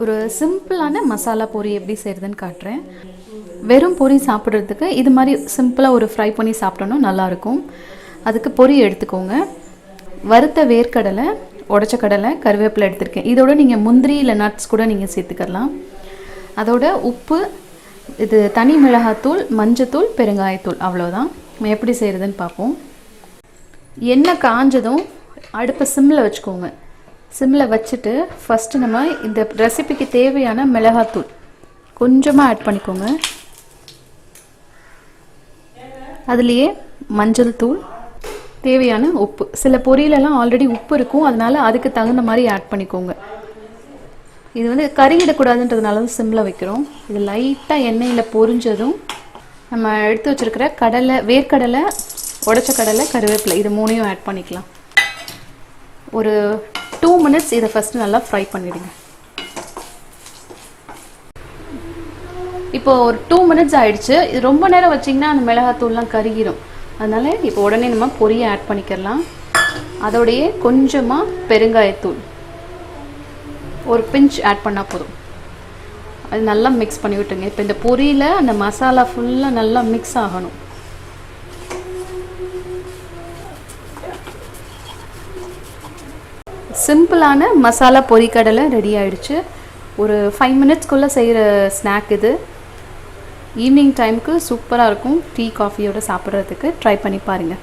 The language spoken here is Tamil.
ஒரு சிம்பிளான மசாலா பொரி எப்படி செய்கிறதுன்னு காட்டுறேன். வெறும் பொரி சாப்பிட்றதுக்கு இது மாதிரி சிம்பிளாக ஒரு ஃப்ரை பண்ணி சாப்பிட்டோன்னா நல்லாயிருக்கும். அதுக்கு பொரி எடுத்துக்கோங்க. வறுத்த வேர்க்கடலை, உடச்ச கடலை, கருவேப்பிலை எடுத்துருக்கேன். இதோட நீங்கள் முந்திரி இல்லை நட்ஸ் கூட நீங்கள் சேர்த்துக்கலாம். அதோட உப்பு, இது தனி மிளகாத்தூள், மஞ்சத்தூள், பெருங்காயத்தூள், அவ்வளோதான். நம்ம எப்படி செய்கிறதுன்னு பார்ப்போம். எண்ணெய் காஞ்சதும் அடுப்பை சிம்மில் வச்சுக்கோங்க. சிம்மில் வச்சுட்டு ஃபஸ்ட்டு நம்ம இந்த ரெசிபிக்கு தேவையான மிளகாத்தூள் கொஞ்சமாக ஆட் பண்ணிக்கோங்க. அதுலேயே மஞ்சள் தூள், தேவையான உப்பு. சில பொரியலெல்லாம் ஆல்ரெடி உப்பு இருக்கும், அதனால் அதுக்கு தகுந்த மாதிரி ஆட் பண்ணிக்கோங்க. இது வந்து கறியிடக்கூடாதுன்றதுனால தான் சிம்மில் வைக்கிறோம். இது லைட்டாக எண்ணெயில் பொரிஞ்சதும் நம்ம எடுத்து வச்சுருக்கிற கடலை, வேர்க்கடலை, உடச்ச கடலை, கருவேப்பிலை, இது மூணையும் ஆட் பண்ணிக்கலாம். ஒரு 2 மினிட்ஸ் இதை ஃபஸ்ட்டு நல்லா ஃப்ரை பண்ணிவிடுங்க. இப்போது ஒரு 2 மினிட்ஸ் ஆகிடுச்சு. இது ரொம்ப நேரம் வச்சிங்கன்னா அந்த மிளகாத்தூள்லாம் கருகிரும். அதனால் இப்போ உடனே நம்ம பொரியை ஆட் பண்ணிக்கலாம். அதோடையே கொஞ்சமாக பெருங்காயத்தூள் ஒரு பிஞ்ச் ஆட் பண்ணால் போதும். அது நல்லா மிக்ஸ் பண்ணி விட்டுருங்க. இப்போ இந்த பொரியில் அந்த மசாலா ஃபுல்லாக நல்லா மிக்ஸ் ஆகணும். சிம்பிளான மசாலா பொரிக்கடலை ரெடி ஆகிடுச்சு. ஒரு 5 மினிட்ஸ்க்குள்ளே செய்கிற ஸ்நாக் இது. ஈவினிங் டைமுக்கு சூப்பராக இருக்கும். டீ காஃபியோடு சாப்பிட்றதுக்கு ட்ரை பண்ணி பாருங்கள்.